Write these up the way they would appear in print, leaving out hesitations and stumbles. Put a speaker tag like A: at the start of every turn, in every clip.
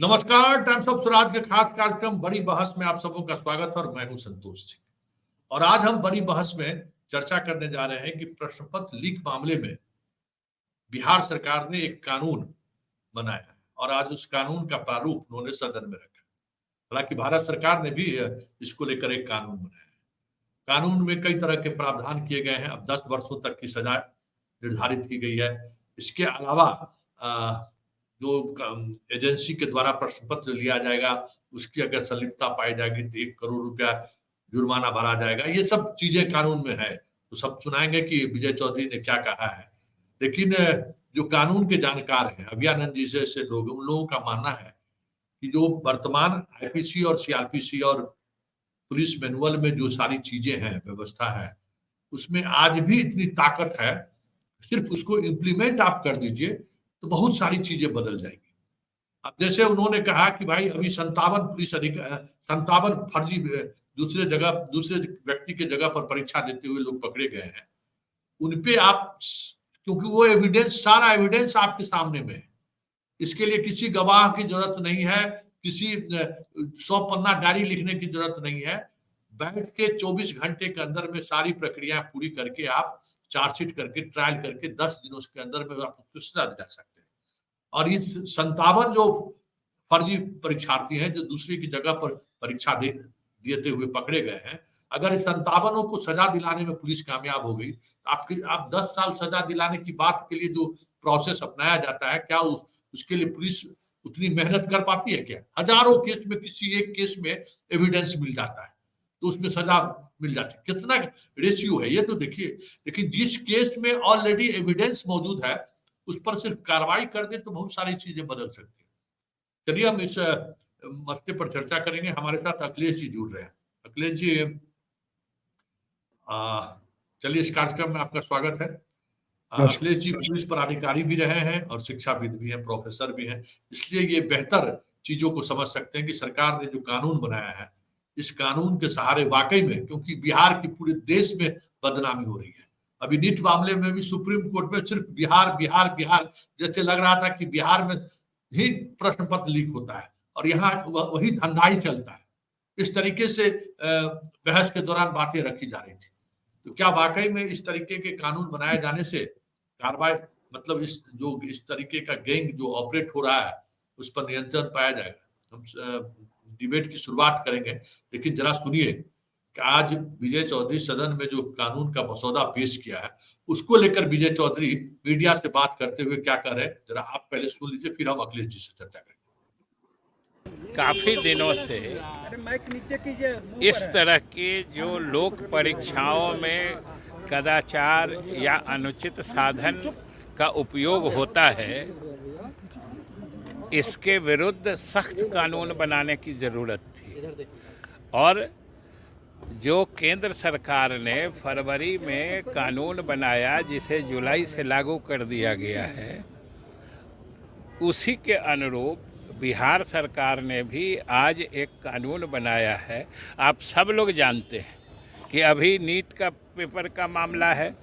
A: नमस्कार। Times of Swaraj के खास कार्यक्रम बड़ी बहस में आप सबों का स्वागत है और मैं हूं संतोष सिंह। और आज हम बड़ी बहस में चर्चा करने जा रहे हैं कि प्रश्न पत्र लीक मामले में बिहार सरकार ने एक कानून बनाया है और आज उस कानून का प्रारूप उन्होंने सदन में रखा। हालांकि भारत सरकार ने भी इसको लेकर एक कानून बनाया है। कानून में कई तरह के प्रावधान किए गए हैं। अब 10 वर्षों तक की सजा निर्धारित की गई है। इसके अलावा जो एजेंसी के द्वारा प्रश्न पत्र लिया जाएगा उसकी अगर संलिप्तता पाई जाएगी तो 1 करोड़ रुपया जुर्माना भरा जाएगा। ये सब चीजें कानून में है, तो सब सुनाएंगे कि विजय चौधरी ने क्या कहा है। लेकिन जो कानून के जानकार हैं, अभियानंद जी से लोग, उन लोगों का मानना है कि जो वर्तमान आईपीसी और सीआरपीसी और पुलिस मैनुअल में जो सारी चीजें हैं, व्यवस्था है, उसमें आज भी इतनी ताकत है। सिर्फ उसको इम्प्लीमेंट आप कर दीजिए तो बहुत सारी चीजें बदल जाएंगी। अब जैसे उन्होंने कहा कि भाई अभी 57 फर्जी दूसरे व्यक्ति के जगह पर परीक्षा देते हुए लोग पकड़े गए हैं। उनपे आप, क्योंकि वो सारा एविडेंस आपके सामने में है, इसके लिए किसी गवाह की जरूरत नहीं है, किसी 100 पन्ना डायरी लिखने की जरूरत नहीं है। बैठ के 24 घंटे के अंदर में सारी प्रक्रिया पूरी करके आप चार्जशीट करके ट्रायल करके 10 दिनों के अंदर में आप सजा दिला सकते हैं। और ये 57 जो फर्जी परीक्षार्थी हैं जो दूसरे की जगह पर परीक्षा देते हुए पकड़े गए हैं, अगर 57 को सजा दिलाने में पुलिस कामयाब हो गई तो आप 10 साल सजा दिलाने की बात के लिए जो प्रोसेस अपनाया जाता है, क्या उसके लिए पुलिस उतनी मेहनत कर पाती है क्या? हजारों केस में किसी एक केस में एविडेंस मिल जाता है तो उसमें सजा मिल जाती है। कितना रेशियो है ये तो देखिए। लेकिन जिस केस में ऑलरेडी एविडेंस मौजूद है उस पर सिर्फ कार्रवाई कर दे तो बहुत सारी चीजें बदल सकती है। चलिए हम इस मसले पर चर्चा करेंगे। हमारे साथ अखिलेश जी जुड़ रहे हैं। अखिलेश जी, चलिए इस कार्यक्रम में आपका स्वागत है। अखिलेश जी पुलिस पदाधिकारी भी रहे हैं और शिक्षाविद भी हैं, प्रोफेसर भी हैं, इसलिए ये बेहतर चीजों को समझ सकते हैं कि सरकार ने जो कानून बनाया है, इस कानून के सहारे वाकई में, क्योंकि बिहार की पूरे देश में बदनामी हो रही है। अभी नीट मामले में भी सुप्रीम कोर्ट में सिर्फ बिहार बिहार बिहार, जैसे लग रहा था कि बिहार में ही प्रश्न पत्र लीक होता है और यहाँ वही धंधाई चलता है। इस तरीके से बहस के दौरान बातें रखी जा रही थी। तो क्या वाकई में इस तरीके के कानून बनाए जाने से कार्रवाई, मतलब इस तरीके का गैंग जो ऑपरेट हो रहा है उस पर नियंत्रण पाया जाएगा? हम डिबेट की शुरुआत करेंगे, लेकिन जरा सुनिए कि आज विजय चौधरी सदन में जो कानून का मसौदा पेश किया है उसको लेकर विजय चौधरी मीडिया से बात करते हुए क्या कर रहे हैं, जरा आप पहले सुन लीजिए, फिर हम अखिलेश जी से चर्चा करेंगे।
B: काफी दिनों से इस तरह की जो लोक परीक्षाओं में कदाचार या अनुचित साधन का उपयोग होता है, इसके विरुद्ध सख्त कानून बनाने की जरूरत थी। और जो केंद्र सरकार ने फरवरी में कानून बनाया, जिसे जुलाई से लागू कर दिया गया है, उसी के अनुरूप बिहार सरकार ने भी आज एक कानून बनाया है। आप सब लोग जानते हैं कि अभी नीट का पेपर का मामला है,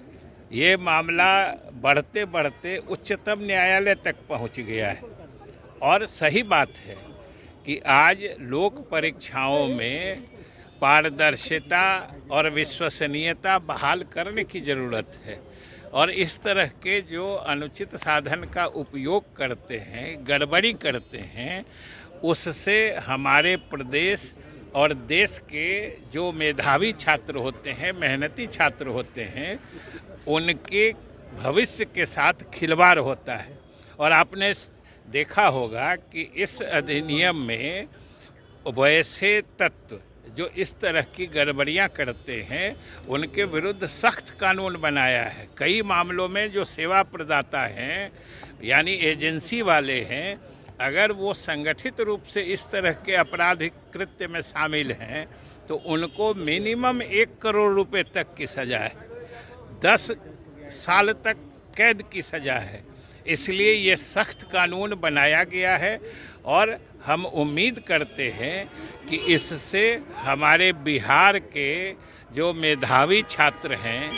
B: ये मामला बढ़ते बढ़ते उच्चतम न्यायालय तक पहुंच गया है। और सही बात है कि आज लोक परीक्षाओं में पारदर्शिता और विश्वसनीयता बहाल करने की ज़रूरत है। और इस तरह के जो अनुचित साधन का उपयोग करते हैं, गड़बड़ी करते हैं, उससे हमारे प्रदेश और देश के जो मेधावी छात्र होते हैं, मेहनती छात्र होते हैं, उनके भविष्य के साथ खिलवाड़ होता है। और आपने देखा होगा कि इस अधिनियम में वैसे तत्व जो इस तरह की गड़बड़ियां करते हैं उनके विरुद्ध सख्त कानून बनाया है। कई मामलों में जो सेवा प्रदाता हैं, यानी एजेंसी वाले हैं, अगर वो संगठित रूप से इस तरह के आपराधिक कृत्य में शामिल हैं तो उनको मिनिमम 1 करोड़ रुपए तक की सज़ा है, 10 साल तक कैद की सज़ा है। इसलिए ये सख्त कानून बनाया गया है और हम उम्मीद करते हैं कि इससे हमारे बिहार के जो मेधावी छात्र हैं,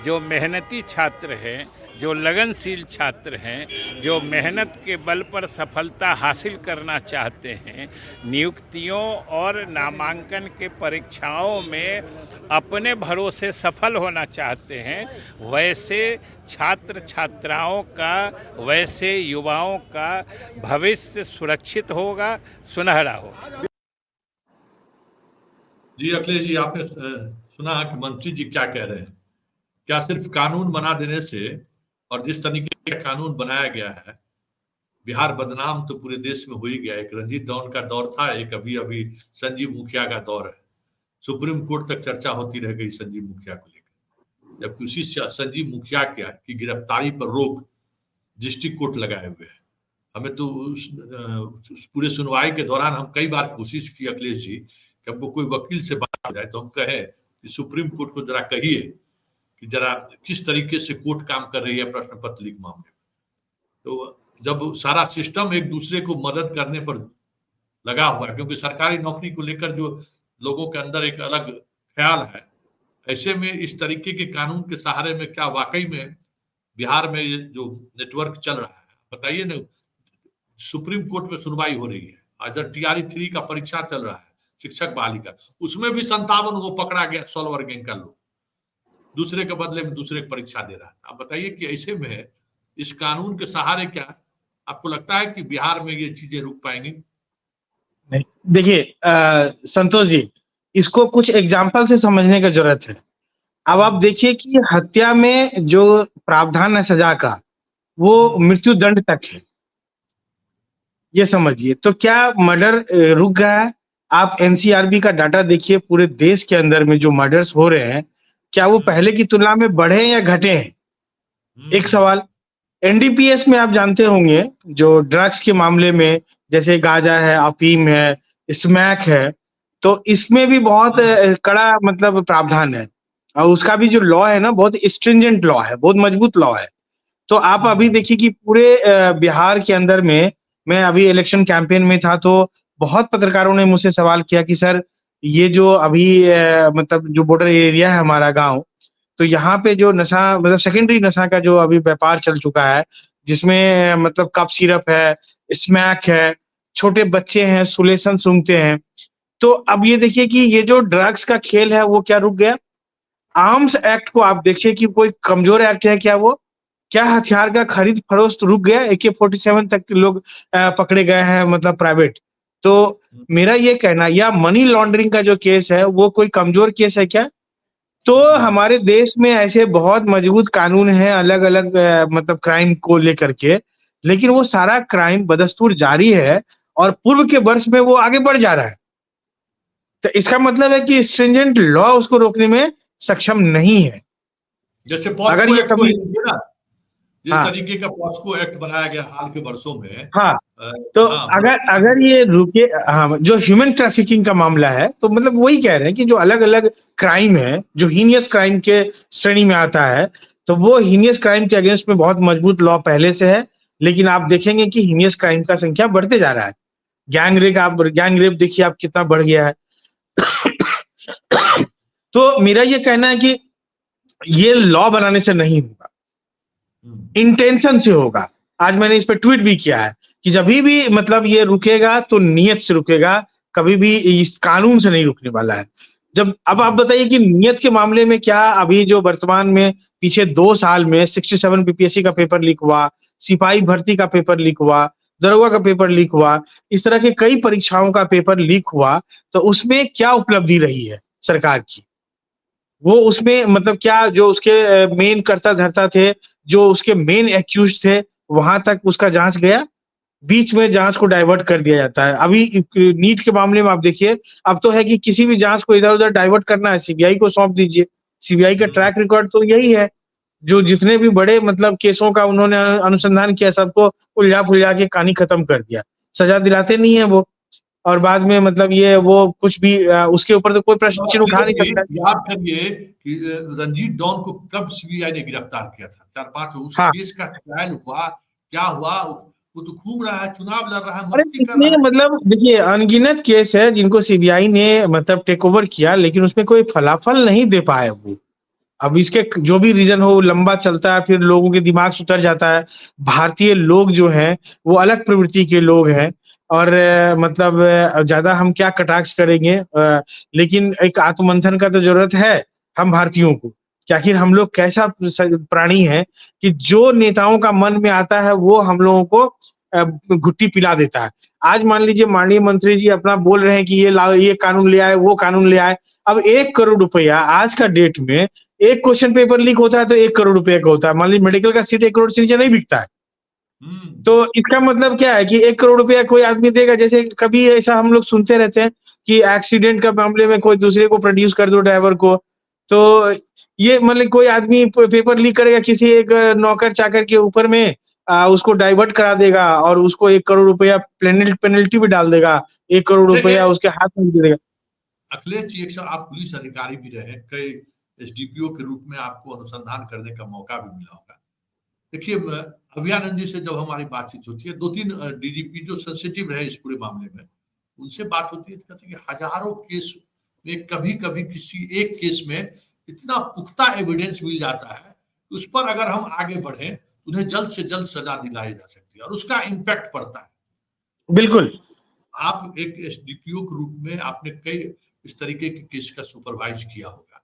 B: जो मेहनती छात्र हैं, जो लगनशील छात्र हैं, जो मेहनत के बल पर सफलता हासिल करना चाहते हैं, नियुक्तियों और नामांकन के परीक्षाओं में अपने भरोसे सफल होना चाहते हैं, वैसे छात्र छात्राओं का, वैसे युवाओं का भविष्य सुरक्षित होगा, सुनहरा होगा।
A: जी अखिलेश जी, आपने सुना कि मंत्री जी क्या कह रहे हैं? क्या सिर्फ कानून बना देने से, और जिस तरीके का कानून बनाया गया है, बिहार बदनाम तो पूरे देश में हो ही गया। एक रंजीत दौन का दौर था, एक अभी अभी संजीव मुखिया का दौर है। सुप्रीम कोर्ट तक चर्चा होती रह गई संजीव मुखिया को लेकर, जबकि उसी संजीव मुखिया की गिरफ्तारी पर रोक डिस्ट्रिक्ट कोर्ट लगाए हुए है। हमें तो उस पूरे सुनवाई के दौरान हम कई बार कोशिश की अखिलेश जी कि हमको कोई वकील से बात हो जाए तो हम कहे कि सुप्रीम कोर्ट को जरा कहिए कि जरा किस तरीके से कोर्ट काम कर रही है प्रश्न पत्र लीक मामले में। तो जब सारा सिस्टम एक दूसरे को मदद करने पर लगा हुआ है, क्योंकि सरकारी नौकरी को लेकर जो लोगों के अंदर एक अलग ख्याल है, ऐसे में इस तरीके के कानून के सहारे में क्या वाकई में बिहार में ये जो नेटवर्क चल रहा है, बताइए ना। सुप्रीम कोर्ट में सुनवाई हो रही है, इधर TRE 3 का परीक्षा चल रहा है शिक्षक बहाली का, उसमें भी 57 वो पकड़ा गया सॉल्वर गैंग का लोग, दूसरे के बदले में दूसरे की परीक्षा दे रहा था। आप बताइए कि ऐसे में इस कानून के सहारे क्या आपको लगता है कि बिहार में ये चीजें रुक पाएंगी?
C: नहीं, देखिए संतोष जी, इसको कुछ एग्जाम्पल से समझने की जरूरत है। अब आप देखिए कि हत्या में जो प्रावधान है सजा का, वो मृत्यु दंड तक है, ये समझिए। तो क्या मर्डर रुक गया है? आप NCRB का डाटा देखिए, पूरे देश के अंदर में जो मर्डर्स हो रहे हैं, क्या वो पहले की तुलना में बढ़े या घटे हैं? एक सवाल। NDPS में आप जानते होंगे, जो ड्रग्स के मामले में, जैसे गांजा है, अफीम है, स्मैक है, तो इसमें भी बहुत कड़ा मतलब प्रावधान है, और उसका भी जो लॉ है ना, बहुत स्ट्रिंजेंट लॉ है, बहुत मजबूत लॉ है। तो आप अभी देखिए कि पूरे बिहार के अंदर में, मैं अभी इलेक्शन कैंपेन में था, तो बहुत पत्रकारों ने मुझसे सवाल किया कि सर, ये जो अभी मतलब जो बॉर्डर एरिया है हमारा गांव, तो यहाँ पे जो नशा, मतलब सेकेंडरी नशा का जो अभी व्यापार चल चुका है, जिसमें मतलब कप सिरप है, स्मैक है, छोटे बच्चे हैं, सुलेसन सूंघते हैं। तो अब ये देखिए कि ये जो ड्रग्स का खेल है वो क्या रुक गया? आर्म्स एक्ट को आप देखिए कि कोई कमजोर एक्ट है क्या वो? क्या हथियार का खरीद फरोख्त रुक गया? AK-47 तक के लोग पकड़े गए हैं, मतलब प्राइवेट। तो मेरा ये कहना, या मनी लॉन्ड्रिंग का जो केस है वो कोई कमजोर केस है क्या? तो हमारे देश में ऐसे बहुत मजबूत कानून हैं अलग-अलग मतलब क्राइम को लेकर के, लेकिन वो सारा क्राइम बदस्तूर जारी है और पूर्व के वर्ष में वो आगे बढ़ जा रहा है। तो इसका मतलब है कि स्ट्रिंजेंट लॉ उसको रोकने में सक्षम नहीं है।
A: जैसे
C: अगर
A: पॉस्को
C: ये
A: एक्ट को
C: कभी,
A: लीजिए ना, जिस
C: हाँ,
A: तरीके का पॉस्को एक्ट बनाया गया हाल के वर्षों में,
C: हाँ, तो
A: हाँ,
C: अगर ये रुके, हाँ, जो ह्यूमन ट्रैफिकिंग का मामला है, तो मतलब वही कह रहे हैं कि जो अलग-अलग क्राइम है, जो हीनियस क्राइम के श्रेणी में आता है, तो वो हीनियस क्राइम के अगेंस्ट में बहुत मजबूत लॉ पहले से है, लेकिन आप देखेंगे कि हीनियस क्राइम का संख्या बढ़ते जा रहा है। गैंग रेप देखिए आप कितना बढ़ गया है। तो मेरा ये कहना है कि ये लॉ बनाने से नहीं होगा, इंटेंशन से होगा। आज मैंने इस पे ट्वीट भी किया है कि जब भी मतलब ये रुकेगा तो नियत से रुकेगा, कभी भी इस कानून से नहीं रुकने वाला है। जब अब आप बताइए कि नियत के मामले में क्या अभी जो वर्तमान में पिछले 2 साल में 67 BPSC का पेपर लीक हुआ, सिपाही भर्ती का पेपर लीक हुआ, दरोगा का पेपर लीक हुआ, इस तरह के कई परीक्षाओं का पेपर लीक हुआ, तो उसमें क्या उपलब्धि रही है सरकार की? वो उसमें मतलब क्या जो उसके मेन कर्ता धर्ता थे, जो उसके मेन एक्यूज थे, वहां तक उसका जांच गया? बीच में जांच को डाइवर्ट कर दिया जाता है। अभी नीट के मामले में आप देखिए, अब तो है कि किसी भी जांच को इधर-उधर डाइवर्ट करना है, CBI को सौंप दीजिए। CBI का ट्रैक रिकॉर्ड तो यही है, जो जितने भी बड़े मतलब केसों का उन्होंने अनुसंधान किया, सबको उलझा-फुलझा के कहानी खत्म कर दिया। सजा दिलाते नहीं है वो, और बाद में मतलब ये वो कुछ भी उसके ऊपर तो कोई प्रश्न चिन्ह उठा नहीं सकता।
A: याद करिए कि रंजीत डॉन को कब CBI ने गिरफ्तार किया था, 4-5 उस
C: हाँ।
A: केस का ट्रायल हुआ, क्या हुआ? वो तो घूम रहा है, चुनाव लड़ रहा है,
C: अरे
A: मस्ती कर
C: कितने
A: रहा है।
C: मतलब देखिए अनगिनत केस है जिनको CBI ने मतलब टेक ओवर किया, लेकिन उसमें कोई फलाफल नहीं दे पाए वो। अब इसके जो भी रीजन हो लंबा चलता है, फिर लोगों के दिमाग से उतर जाता है। भारतीय लोग जो हैं वो अलग प्रवृत्ति के लोग हैं और मतलब ज्यादा हम क्या कटाक्ष करेंगे, लेकिन एक आत्ममंथन का तो जरूरत है हम भारतीयों को कि आखिर हम लोग कैसा प्राणी है कि जो नेताओं का मन में आता है वो हम लोगों को घुट्टी पिला देता है। आज मान लीजिए माननीय मंत्री जी अपना बोल रहे हैं कि ये कानून ले आए, वो कानून ले आए। अब 1 करोड़ रुपया आज का डेट में एक क्वेश्चन पेपर लीक होता है तो 1 करोड़ रुपए का होता है। मान लीजिए मेडिकल का सीट 1 करोड़ से नीचे नहीं बिकता है। तो इसका मतलब क्या है कि 1 करोड़ रुपया कोई आदमी देगा। जैसे कभी ऐसा हम लोग सुनते रहते हैं कि एक्सीडेंट का मामले में कोई दूसरे को प्रोड्यूस कर दो ड्राइवर को। तो ये मतलब कोई आदमी पेपर लीक करेगा किसी एक नौकर चाकर के ऊपर में, उसको डाइवर्ट करा देगा और उसको 1 करोड़ रुपया पेनल्टी भी डाल देगा। 1 करोड़ रुपया उसके हाथ में दे देगा।
A: अखिलेश जी, एक आप पुलिस अधिकारी भी रहे, कई एसडीपीओ के रूप में आपको अनुसंधान करने का मौका भी मिला होगा। देखिए, अभियानंद जी से जब हमारी बातचीत होती है, 2-3 डीजीपी जो सेंसिटिव रहे इस पूरे मामले में, उनसे बात होती है, कहते हैं कि हजारों केस में कभी-कभी किसी एक केस में इतना पुख्ता एविडेंस मिल जाता है, उस पर अगर हम आगे बढ़े, उन्हें जल्द से जल्द सजा दिलाई जा सकती है और उसका इम्पैक्ट पड़ता है।
C: बिल्कुल।
A: आप एक एसडीपीओ के रूप में आपने कई इस तरीके के केस का सुपरवाइज किया होगा।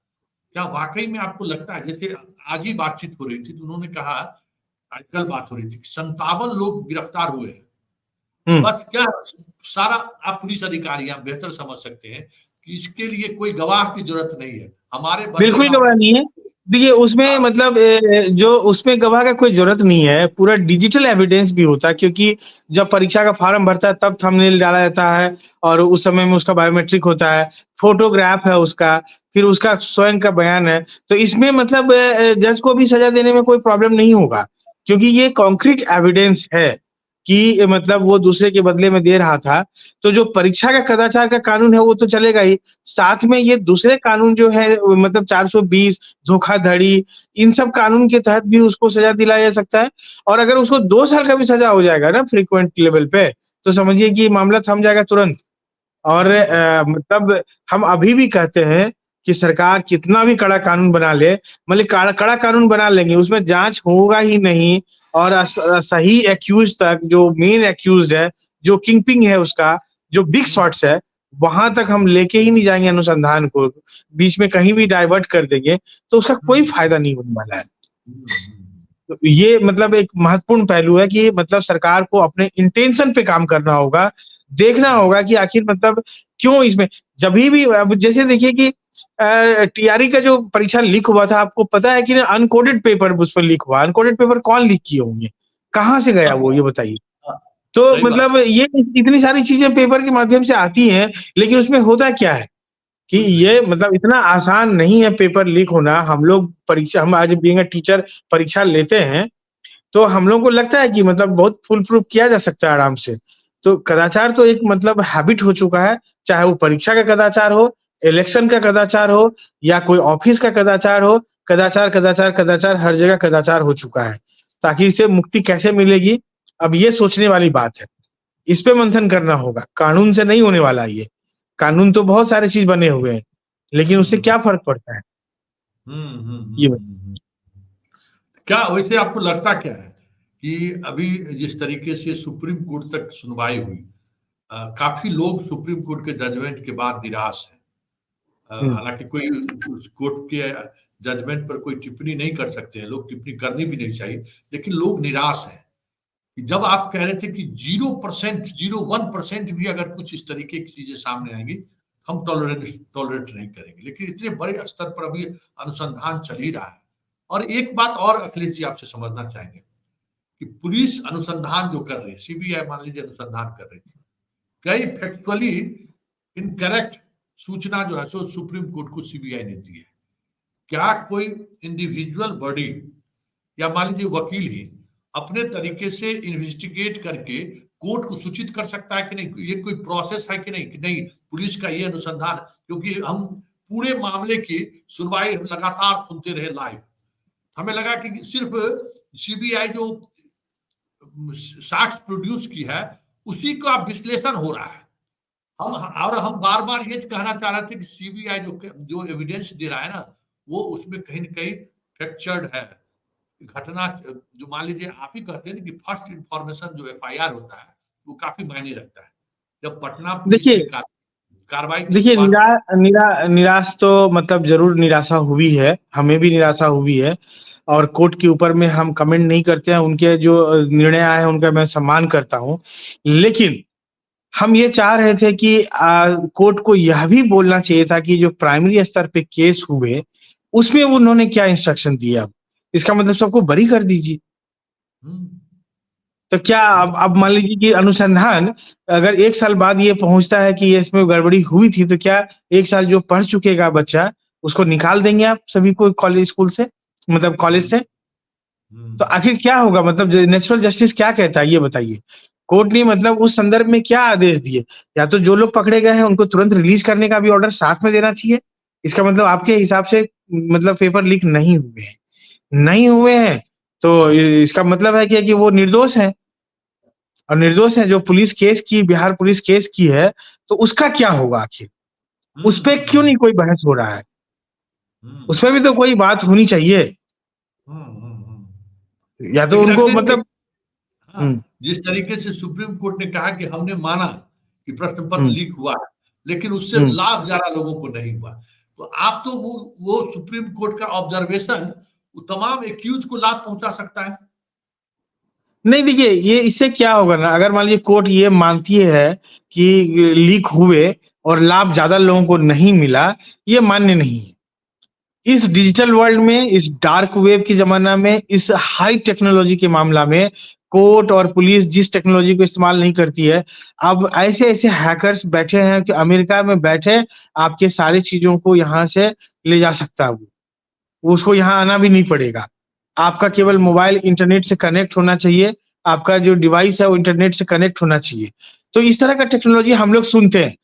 A: क्या वाकई में आपको लगता है, जैसे आज ही बातचीत हो रही थी तो उन्होंने कहा, आज कल बात हो रही थी, 57 लोग गिरफ्तार हुए हैं। बस क्या सारा आप पुलिस अधिकारी आप बेहतर समझ सकते हैं कि इसके लिए कोई गवाह की जरूरत नहीं है। हमारे
C: बिल्कुल गवाह नहीं है। देखिए उसमें मतलब जो उसमें गवाह का कोई जरूरत नहीं है, पूरा डिजिटल एविडेंस भी होता है क्योंकि जब परीक्षा का फॉर्म भरता है तब थंबनेल डाला जाता है और उस समय में उसका बायोमेट्रिक होता है, फोटोग्राफ है उसका, फिर उसका स्वयं का बयान है। तो इसमें मतलब जज को भी सजा देने में कोई प्रॉब्लम नहीं होगा क्योंकि ये कॉन्क्रीट एविडेंस है कि मतलब वो दूसरे के बदले में दे रहा था। तो जो परीक्षा का कदाचार का कानून है वो तो चलेगा ही, साथ में ये दूसरे कानून जो है मतलब 420 धोखाधड़ी, इन सब कानून के तहत भी उसको सजा दिलाया जा सकता है। और अगर उसको 2 साल का भी सजा हो जाएगा ना फ्रीक्वेंट लेवल पे, तो समझिए कि मामला थम जाएगा तुरंत। और मतलब हम अभी भी कहते हैं कि सरकार कितना भी कड़ा कानून बना ले, मतलब कड़ा कानून बना लेंगे, उसमें जाँच होगा ही नहीं और सही एक्यूज़ तक, जो मेन एक्यूज़्ड है, जो किंगपिन है उसका, जो बिग शॉट्स है, वहाँ तक हम लेके ही नहीं जाएँगे अनुसंधान को, बीच में कहीं भी डाइवर्ट कर देंगे, तो उसका कोई फ़ायदा नहीं होने वाला है। तो ये मतलब एक महत्वपूर्ण पहलू है कि मतलब सरकार को अपने इंटेंशन पे काम करना होगा, देखना होगा कि आखिर मतलब क्यों इसमें जभी भी अब जैसे देखिए कि टीआरई का जो परीक्षा लीक हुआ था, आपको पता है कि ना अनकोडेड पेपर उस पर लीक हुआ। अनकोडेड पेपर कौन लीक किए होंगे? कहाँ से गया वो ये बताइए? तो मतलब ये इतनी सारी चीज़ें पेपर के माध्यम से आती हैं, लेकिन उसमें होता क्या है कि ये मतलब इतना आसान नहीं है पेपर लीक होना। हम लोग परीक्षा, हम आज बीइंग अ टीचर परीक्षा लेते हैं, तो हम लोगों को लगता है कि मतलब बहुत फुल प्रूफ किया जा सकता है आराम से। तो कदाचार तो एक मतलब हैबिट हो चुका है, चाहे वो परीक्षा का कदाचार हो, इलेक्शन का कदाचार हो या कोई ऑफिस का कदाचार हो, कदाचार, कदाचार, कदाचार हर जगह कदाचार हो चुका है। ताकि इससे मुक्ति कैसे मिलेगी, अब ये सोचने वाली बात है। इस पे मंथन करना होगा, कानून से नहीं होने वाला ये। कानून तो बहुत सारे चीज़ बने हुए हैं, लेकिन उससे क्या फ़र्क पड़ता है? ये
A: क्या वैसे आपको लगता क्या है कि अभी जिस तरीके से सुप्रीम कोर्ट तक सुनवाई हुई, काफी लोग सुप्रीम कोर्ट के जजमेंट के बाद निराश हैं। हालांकि कोई उस कोर्ट के जजमेंट पर कोई टिप्पणी नहीं कर सकते हैं, लोग टिप्पणी करनी भी नहीं चाहिए, लेकिन लोग निराश हैं कि जब आप कह रहे थे कि 0%, 0.1% भी अगर कुछ इस तरीके की चीजें सामने आएंगी, हम टॉलरेट नहीं करेंगे, लेकिन इतने बड़े स्तर पर अभी अनुसंधान चल ही रहा है। और एक बात और अखिलेश जी आपसे समझना चाहेंगे कि पुलिस अनुसंधान जो कर रही है, सीबीआई मान लीजिए अनुसंधान कर रही थी, कई फैक्चुअली इनकरेक्ट सूचना जो है सो सुप्रीम कोर्ट को सीबीआई ने दी है। क्या कोई इंडिविजुअल बॉडी या मान लीजिए वकील ही अपने तरीके से इन्वेस्टिगेट करके कोर्ट को सूचित कर सकता है कि नहीं, ये कोई प्रोसेस है कि नहीं पुलिस का ये अनुसंधान, क्योंकि हम पूरे मामले की सुनवाई लगातार सुनते रहे लाइव, हमें लगा कि सिर्फ सीबीआई जो साक्ष्य प्रोड्यूस की है उसी का विश्लेषण हो रहा है। हम बार बार ये कहना चाह रहे थे कि सीबीआई जो एविडेंस दे रहा है ना, वो उसमें कहीं न कहीं फ्रैक्चर्ड है। घटना जो मान लीजिए आप ही कहते हैं ना कि फर्स्ट इन्फॉर्मेशन जो एफआईआर होता है, वो काफ़ी मायने रखता है। जब पटना पुलिस की
C: देखिए
A: कार्रवाई की
C: देखिए
A: शुरुआत
C: निराश तो मतलब जरूर निराशा हुई है, हमें भी निराशा हुई है और कोर्ट के ऊपर में हम कमेंट नहीं करते हैं, उनके जो निर्णय आए हैं उनका मैं सम्मान करता हूँ। लेकिन हम ये चाह रहे थे कि कोर्ट को यह भी बोलना चाहिए था कि जो प्राइमरी स्तर पे केस हुए, उसमें उन्होंने क्या इंस्ट्रक्शन दिया? इसका मतलब सबको बरी कर दीजिए।
A: हुँ,
C: तो क्या अब मान लीजिए कि अनुसंधान अगर 1 साल बाद ये पहुँचता है कि ये इसमें गड़बड़ी हुई थी, तो क्या 1 साल जो पढ़ चुकेगा बच्चा, उसको निकाल देंगे आप सभी को कॉलेज स्कूल से? मतलब कॉलेज
A: हुँ,
C: से?
A: हुँ,
C: तो आखिर क्या होगा? मतलब नेचुरल जस्टिस क्या कहता है ये बताइए? कोर्ट ने मतलब उस संदर्भ में क्या आदेश दिए? या तो जो लोग पकड़े गए हैं उनको तुरंत रिलीज़ करने का भी ऑर्डर साथ में देना चाहिए। इसका मतलब आपके हिसाब से मतलब पेपर लीक नहीं हुए हैं। नहीं हुए हैं, तो इसका मतलब है कि वो निर्दोष हैं और निर्दोष हैं। जो पुलिस केस की बिहार पुलिस केस की है, तो उसका क्या होगा आखिर?
A: हुँ,
C: उसपे
A: हुँ,
C: क्यों
A: हुँ,
C: नहीं कोई बहस हो रहा है?
A: हुँ,
C: उसपे भी तो कोई बात होनी चाहिए।
A: हुँ, हुँ, हुँ।
C: या तो
A: लेकिन
C: उनको
A: अगले दिन
C: मतलब हुँ,
A: हाँ, जिस तरीके से सुप्रीम कोर्ट ने कहा कि हमने माना कि प्रश्न पत्र
C: हुँ,
A: लीक हुआ है, लेकिन उससे
C: हुँ।
A: लाभ ज़्यादा लोगों को नहीं हुआ। तो आप तो वो सुप्रीम कोर्ट का ऑब्जर्वेशन वो तमाम एक्यूज़ को लाभ पहुँचा सकता है।
C: नहीं देखिए, ये इससे क्या होगा ना अगर मान लीजिए कोर्ट ये मानती है कि लीक हुए और लाभ ज़्यादा लोगों को नहीं मिला, ये मान्य नहीं है। इस डिजिटल वर्ल्ड में, इस डार्क वेब के ज़माना में, इस हाई टेक्नोलॉजी के मामला में कोर्ट और पुलिस जिस टेक्नोलॉजी को इस्तेमाल नहीं करती है, अब ऐसे-ऐसे हैकर्स बैठे हैं कि अमेरिका में बैठे आपके सारी चीज़ों को यहाँ से ले जा सकता है वो। उसको यहाँ आना भी नहीं पड़ेगा। आपका केवल मोबाइल इंटरनेट से कनेक्ट होना चाहिए, आपका जो डिवाइस है वो इंटरनेट से कनेक्ट होना चाहिए। तो इस तरह का टेक्नोलॉज़ी हम लोग सुनते हैं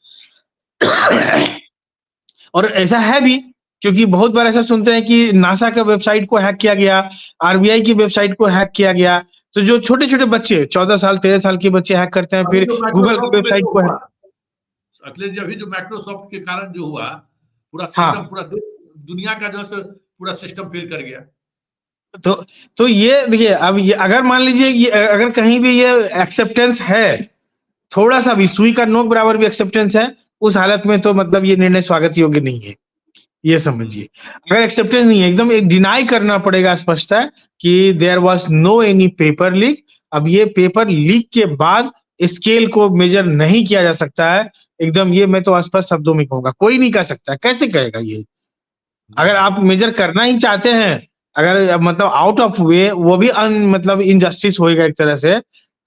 C: और ऐसा है भी क्योंकि बहुत बार ऐसा सुनते हैं कि नासा का वेबसाइट को हैक किया गया, आरबीआई की वेबसाइट को हैक किया गया। तो जो छोटे-छोटे बच्चे 14 साल, 13 साल के बच्चे हैक करते हैं,
A: अभी
C: फिर
A: जो
C: गूगल की
A: माइक्रोसॉफ्ट में
C: वेबसाइट
A: जो
C: को
A: हुआ,
C: हैक
A: अखिलेश जी अभी जो माइक्रोसॉफ्ट के कारण जो हुआ, पूरा
C: हाँ।
A: सिस्टम पूरा दुनिया का जो है सो पूरा सिस्टम फेल कर गया।
C: तो तो ये देखिए अब ये अगर मान लीजिए ये अगर कहीं भी ये एक्सेप्टेंस है थोड़ा-सा भी सुई का नोक बराबर भी एक्सेप्टेंस है, उस हालत में तो मतलब ये निर्णय स्वागत योग्य नहीं है, ये
A: हुँ,
C: समझिए। अगर एक्सेप्टेंस नहीं है, एकदम एक डिनाई करना पड़ेगा स्पष्टता कि there was no any paper leak. अब ये पेपर लीक के बाद स्केल को मेज़र नहीं किया जा सकता है, एकदम ये मैं तो स्पष्ट शब्दों में कहूँगा, कोई नहीं कह सकता है, कैसे कहेगा ये? अगर
A: हुँ,
C: आप मेज़र करना ही चाहते हैं, अगर मतलब आउट ऑफ वे वो भी मतलब इनजस्टिस होएगा एक तरह से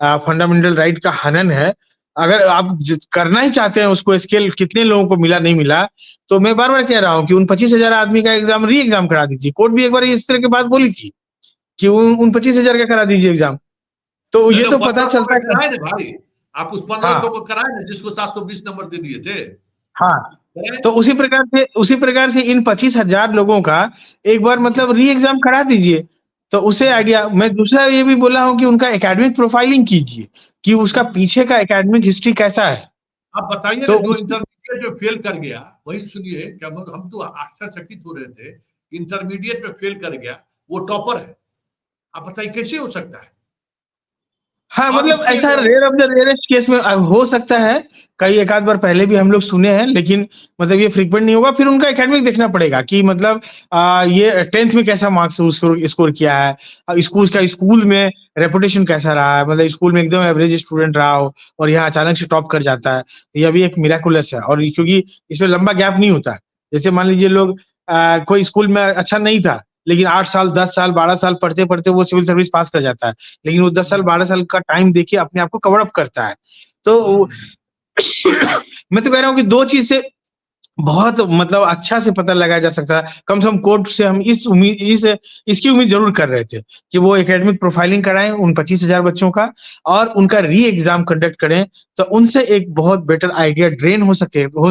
C: फंडामेंटल राइट का हनन है। अगर आप करना ही चाहते हैं उसको स्केल कितने लोगों को मिला नहीं मिला, तो मैं बार-बार कह रहा हूँ कि उन 25,000 आदमी का एग्ज़ाम री-एग्ज़ाम करा दीजिए। कोर्ट भी एक बार इस तरह की बात बोली थी कि उन 25,000 का करा दीजिए एग्ज़ाम। तो
A: नहीं
C: ये
A: तो
C: तो पता
A: 1500
C: चलता
A: का
C: है
A: कराए ना भाई। आप उस 1500
C: हाँ,
A: को कराए ना जिसको 720 नंबर दे दिए थे।
C: हाँ।
A: कराए।
C: तो उसी प्रकार से इन 25,000 लोगों का एक बार
A: हुँ,
C: मतलब री-एग्ज़ाम करा दीजिए। तो उससे
A: हुँ,
C: आइडिया मैं दूसरा ये भी बोला हूँ कि उनका एकेडमिक प्रोफाइलिंग कीजिए, कि उसका
A: हुँ।
C: पीछे का एकेडमिक हिस्ट्री कैसा है।
A: आप बताइए ना
C: तो
A: जो
C: उस
A: इंटरमीडिएट में फेल कर गया, वही सुनिए क्या हम तो आश्चर्यचकित हो रहे थे। इंटरमीडिएट में फेल कर गया, वो टॉपर है। आप बताइए कैसे हो सकता है?
C: हाँ,
A: और
C: मतलब
A: उसके
C: ऐसा rare of the rarest case में हो सकता है, कई एक आध बार पहले भी हम लोग सुने हैं, लेकिन मतलब ये फ्रीक्वेंट नहीं होगा, फिर उनका एकेडमिक देखना पड़ेगा कि मतलब ये 10th में कैसा मार्क्स स्कोर स्कोर किया है। स्कूल में रेपुटेशन कैसा रहा है, मतलब स्कूल में एकदम एवरेज स्टूडेंट रहा हो और यहाँ अचानक से टॉप कर जाता है, तो ये भी एक मिरेकुलस है और क्योंकि इसमें लंबा गैप नहीं होता है। जैसे मान लीजिए लोग कोई स्कूल में अच्छा नहीं था, लेकिन 8 साल, 10 साल, 12 साल पढ़ते-पढ़ते वो सिविल सर्विस पास कर जाता है। लेकिन वो 10 साल,
A: हुँ,
C: 12 साल का टाइम देखिए अपने आप को कवर अप करता है। तो
A: हुँ,
C: मैं तो कह रहा हूँ कि 2 चीज़ से बहुत मतलब अच्छा से पता लगाया जा सकता है। कम से कम कोर्ट से हम इसकी उम्मीद ज़रूर कर रहे थे कि वो एकेडमिक प्रोफाइलिंग कराएँ उन 25,000 बच्चों का और उनका री-एग्ज़ाम कंडक्ट करें, तो उनसे एक बहुत बेटर आइडिया ड्रेन हो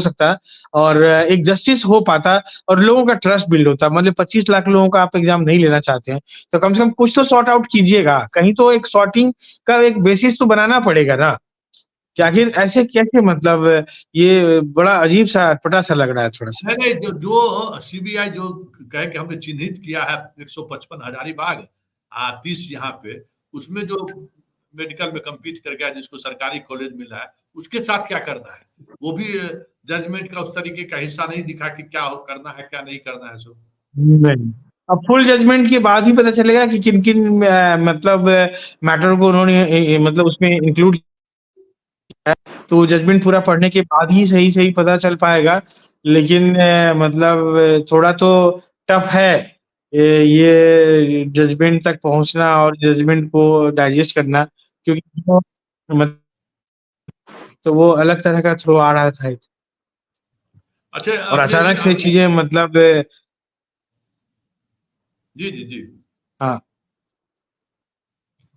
C: सकता और एक जस्टिस हो पाता और लोगों का ट्रस्ट बिल्ड होता। मतलब 25 लाख लोगों का आप एग्ज़ाम नहीं लेना चाहते हैं, तो कम से कम कुछ तो सॉर्ट आउट कीजिएगा। कहीं तो एक सॉर्टिंग का एक बेसिस तो बनाना पड़ेगा ना। कि आखिर ऐसे कैसे, मतलब ये बड़ा अजीब सा अटपटा सा लग रहा है थोड़ा सा।
A: नहीं, जो सीबीआई जो कहे कि हमने चिन्हित किया है 155 हजारीबाग 30 यहाँ पे, उसमें जो मेडिकल में कम्पीट कर गया जिसको सरकारी कॉलेज मिला है, उसके साथ क्या करना है? वो भी जजमेंट का उस तरीके का हिस्सा नहीं दिखा कि क्या करना है क्या नहीं करना है। सो
C: नहीं, अब फुल जजमेंट के बाद ही पता चलेगा कि किन किन मतलब मैटर को उन्होंने मतलब उसमें इंक्लूड किया है, तो जजमेंट पूरा पढ़ने के बाद ही सही सही पता चल पाएगा। लेकिन मतलब थोड़ा तो टफ है ये जजमेंट तक पहुंचना और जजमेंट को डाइजेस्ट करना, क्योंकि तो वो अलग तरह का थ्रो आ रहा था
A: अच्छा,
C: और
A: अपने
C: अचानक से चीजें मतलब
A: जी जी जी,
C: हाँ,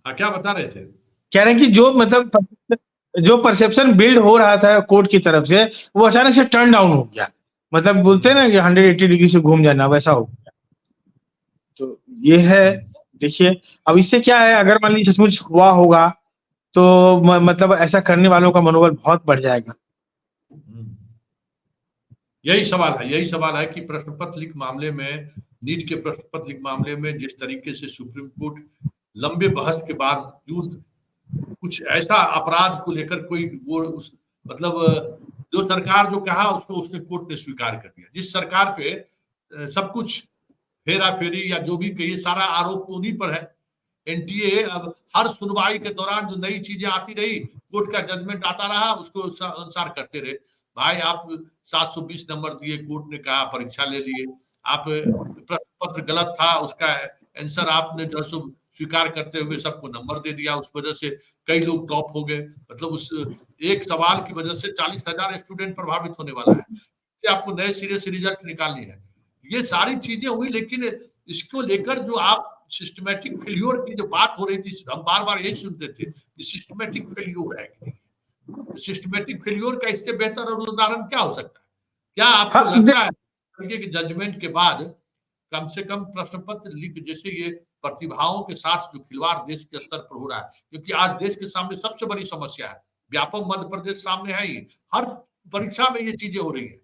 A: क्या बता रहे थे?
C: कह रहे हैं कि जो मतलब जो परसेप्शन बिल्ड हो रहा था कोर्ट की तरफ से, वो अचानक से टर्न डाउन हो गया। मतलब बोलते हैं ना कि 180 डिग्री से घूम जाना, वैसा हो गया। तो ये है, देखिए अब इससे क्या है, अगर मान लीजिए सचमुच हुआ होगा तो मतलब ऐसा करने वालों का मनोबल बहुत बढ़ जाएगा।
A: यही सवाल है कि प्रश्न पत्र लीक मामले में, नीट के प्रश्न पत्र लीक मामले में जिस तरीके से सुप्रीम कोर्ट लंबे बहस के बावजूद कुछ ऐसा अपराध को लेकर कोई वो मतलब जो सरकार जो कहा उसको उसने कोर्ट ने स्वीकार कर दिया। जिस सरकार पे सब कुछ हेरा फेरी या जो भी कहिए सारा आरोप तो उन्हीं पर है। एनटीए अब हर सुनवाई के दौरान जो नई चीजें आती रही, कोर्ट का जजमेंट आता रहा, उसको अनुसार करते रहे। भाई आप 720 नंबर दिए, कोर्ट ने कहा परीक्षा ले लिए, आप प्रश्न पत्र गलत था, उसका आंसर आपने जो सो स्वीकार करते हुए सबको नंबर दे दिया, उस वजह से कई लोग टॉप हो गए। मतलब उस एक सवाल की वजह से 40,000 स्टूडेंट प्रभावित होने वाला है। आपको नए सिरे से रिजल्ट निकालनी है। ये सारी चीजें हुई, लेकिन इसको लेकर जो आप सिस्टमैटिक फेल्योर की जो बात हो रही थी, हम बार बार यही सुनते थे कि सिस्टमैटिक फेल्योर है कि नहीं। सिस्टमैटिक फेल्योर का इससे बेहतर और उदाहरण क्या हो सकता है? क्या आपको लगता है कि जजमेंट के बाद कम से कम प्रश्न पत्र लीक जैसे ये प्रतिभाओं के साथ जो खिलवाड़ देश के स्तर पर हो रहा है, क्योंकि आज देश के सामने सबसे बड़ी समस्या है, व्यापक मध्य प्रदेश सामने है ही, हर परीक्षा में ये चीजें हो रही है।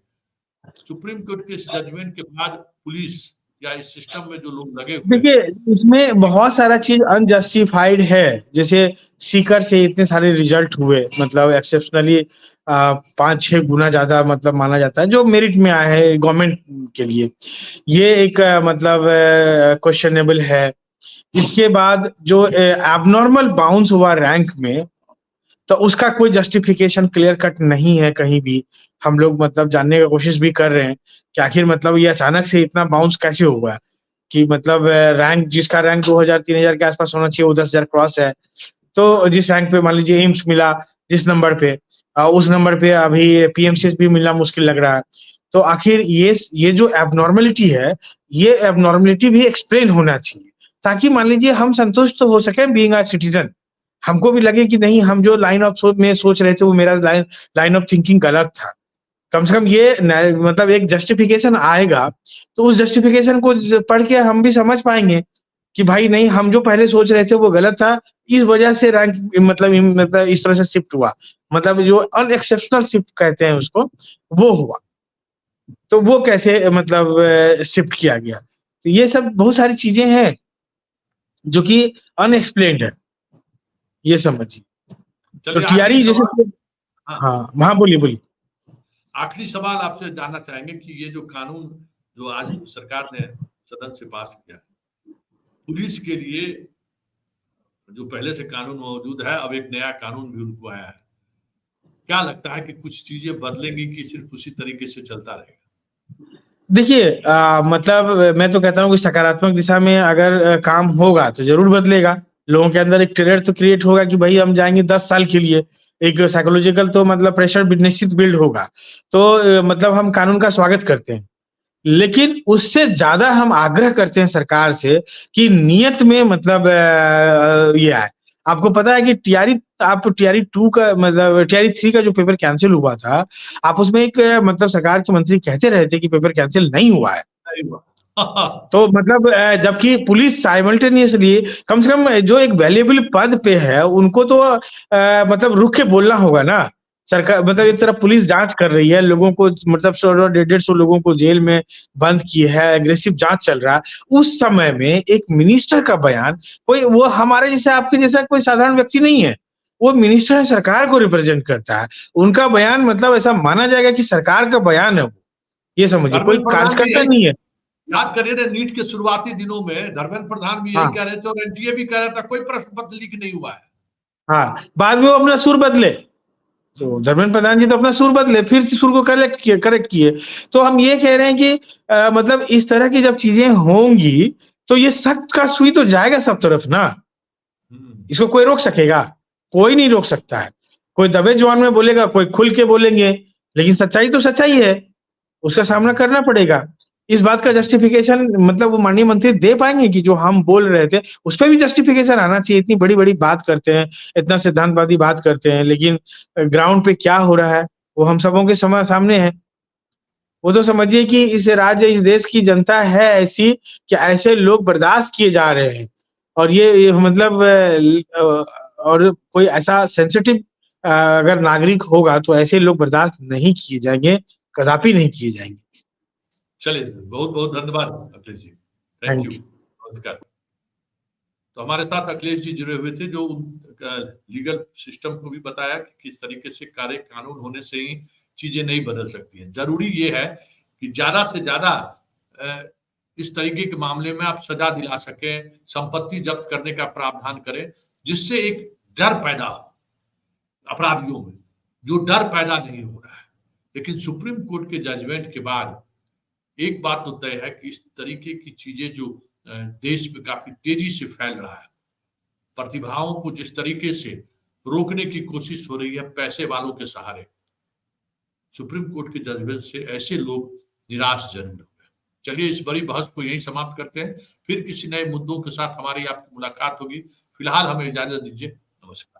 A: सुप्रीम कोर्ट के इस जजमेंट के बाद पुलिस या इस सिस्टम में जो लोग लगे हुए हैं,
C: देखिए इसमें बहुत सारा चीज अनजस्टिफाइड है। जैसे सीकर से इतने सारे रिजल्ट हुए, मतलब एक्सेप्शनली 5-6 गुना ज्यादा मतलब माना जाता है जो मेरिट में आया है गवर्नमेंट के लिए। ये एक मतलब क्वेश्चनेबल है। इसके बाद जो एबनॉर्मल बाउंस हुआ रैंक में, तो उसका कोई जस्टिफिकेशन क्लियर कट नहीं है कहीं भी। हम लोग मतलब जानने की कोशिश भी कर रहे हैं कि आखिर मतलब ये अचानक से इतना बाउंस कैसे हुआ, कि मतलब रैंक जिसका रैंक 2000-3000 के आसपास होना चाहिए वो 10,000 क्रॉस है। तो जिस रैंक पे मान लीजिए एम्स मिला, जिस नंबर पे उस नंबर पे अभी पीएमसीएच भी मिलना मुश्किल लग रहा है। तो आखिर ये जो एबनॉर्मेलिटी है, ये एबनॉर्मेलिटी भी एक्सप्लेन होना चाहिए, ताकि मान लीजिए हम संतुष्ट तो हो सके बीइंग अ सिटीजन। हमको भी लगे कि नहीं, हम जो लाइन ऑफ सोच रहे थे वो मेरा लाइन ऑफ थिंकिंग गलत था। कम से कम ये मतलब एक जस्टिफिकेशन आएगा तो उस जस्टिफिकेशन को पढ़ के हम भी समझ पाएंगे कि भाई नहीं, हम जो पहले सोच रहे थे वो गलत था, इस वजह से रैंक मतलब इस तरह से शिफ्ट हुआ, मतलब जो अनएक्सेप्शनल शिफ्ट कहते हैं उसको, वो हुआ। तो वो कैसे मतलब शिफ्ट किया गया। तो ये सब बहुत सारी चीजें हैं जो कि अनएक्सप्लेन्ड है, ये समझिए। तो
A: चलिए आखिरी
C: टीआरई जैसे,
A: सवाल,
C: हाँ बोलिए बोलिए।
A: आखिरी सवाल आपसे जानना चाहेंगे कि ये जो कानून जो आज सरकार ने सदन से पास किया, पुलिस के लिए जो पहले से कानून मौजूद है, अब एक नया कानून भी उनको आया है, क्या लगता है कि कुछ चीजें बदलेंगी कि सिर्फ उसी तरीके से चलता रहेगा?
C: देखिए मतलब मैं तो कहता हूँ कि सकारात्मक दिशा में अगर काम होगा तो जरूर बदलेगा। लोगों के अंदर एक ट्रिगर तो क्रिएट होगा कि भाई हम जाएंगे 10 साल के लिए, एक साइकोलॉजिकल तो मतलब प्रेशर निश्चित बिल्ड होगा। तो मतलब हम कानून का स्वागत करते हैं, लेकिन उससे ज्यादा हम आग्रह करते हैं सरकार से कि नियत में मतलब ये आए। आपको पता है कि टीआरई 2 का मतलब टीआरई 3 का जो पेपर कैंसिल हुआ था, आप उसमें एक मतलब सरकार के मंत्री कहते रहे थे कि पेपर कैंसिल नहीं हुआ है।
A: नहीं हुआ।
C: तो मतलब जबकि पुलिस साइमल्टेनियसली कम से कम जो एक वैल्यूएबल पद पे है उनको तो मतलब रुक के बोलना होगा ना। सरकार मतलब एक तरफ पुलिस जांच कर रही है, लोगों को मतलब 100 150 लोगों को जेल में बंद की है, एग्रेसिव जांच चल रहा है। उस समय में एक मिनिस्टर का बयान, कोई वो हमारे जैसा आपके जैसा कोई साधारण व्यक्ति नहीं है, वो मिनिस्टर है, सरकार को रिप्रेजेंट करता है। उनका बयान मतलब ऐसा माना जाएगा कि सरकार का बयान है वो, ये समझिए, कोई
A: धर्मेंद्र प्रधान भी
C: कार्यकर्ता
A: यही
C: नहीं है।
A: याद करिए ना, नीट के शुरुआती दिनों में धर्मेंद्र प्रधान भी यही
C: हाँ
A: कह रहे थे और एनटीए भी कह रहा था कोई प्रश्न पत्र लीक नहीं हुआ है।
C: हाँ, बाद में वो अपना सुर बदले, तो धर्मेंद्र प्रधान जी तो अपना सुर बदले, फिर से सुर को करेक्ट किए। तो हम ये कह रहे हैं कि मतलब इस तरह की जब चीजें होंगी तो ये सख्त का सुई तो जाएगा सब तरफ ना। इसको कोई रोक सकेगा? कोई नहीं रोक सकता है। कोई दबे जुबान में बोलेगा, कोई खुल के बोलेंगे, लेकिन सच्चाई तो सच्चाई है, उसका सामना करना पड़ेगा। इस बात का जस्टिफिकेशन मतलब वो माननीय मंत्री दे पाएंगे कि जो हम बोल रहे थे उस पे भी जस्टिफिकेशन आना चाहिए। इतनी बड़ी-बड़ी बात करते हैं, इतना सिद्धांतवादी बात करते हैं, लेकिन ग्राउंड पे क्या हो रहा है वो हम सबों के सामने है। वो तो समझिए कि इस राज्य, इस देश की जनता है ऐसी कि ऐसे लोग बर्दाश्त किए जा रहे हैं। और ये मतलब और कोई ऐसा सेंसिटिव अगर नागरिक होगा तो ऐसे लोग बर्दाश्त नहीं किए जाएंगे, कदापि नहीं किए जाएंगे।
A: चलिए, बहुत बहुत धन्यवाद Akhilesh ji, thank you,
C: thank you.
A: नमस्कार। तो हमारे साथ अखिलेश जी जुड़े हुए थे, जो लीगल सिस्टम को भी बताया कि किस तरीके से कार्य कानून होने से ही चीजें नहीं बदल सकती हैं। जरूरी ये है कि ज्यादा से ज्यादा इस तरीके के मामले में आप सजा दिला सकें, संपत्ति जब्त करने का प्रावधान करें, जिससे एक डर पैदा हो अपराधियों में, जो डर पैदा नहीं हो रहा है। लेकिन सुप्रीम कोर्ट के जजमेंट के बाद एक बात तो तय है कि इस तरीके की चीजें जो देश में काफी तेजी से फैल रहा है, प्रतिभाओं को जिस तरीके से रोकने की कोशिश हो रही है पैसे वालों के सहारे, सुप्रीम कोर्ट के जजमेंट से ऐसे लोग निराश जरूर होंगे। चलिए, इस बड़ी बहस को यहीं समाप्त करते हैं, फिर किसी नए मुद्दों के साथ हमारी आपकी मुलाकात होगी। फिलहाल हमें इजाजत दीजिए, नमस्कार।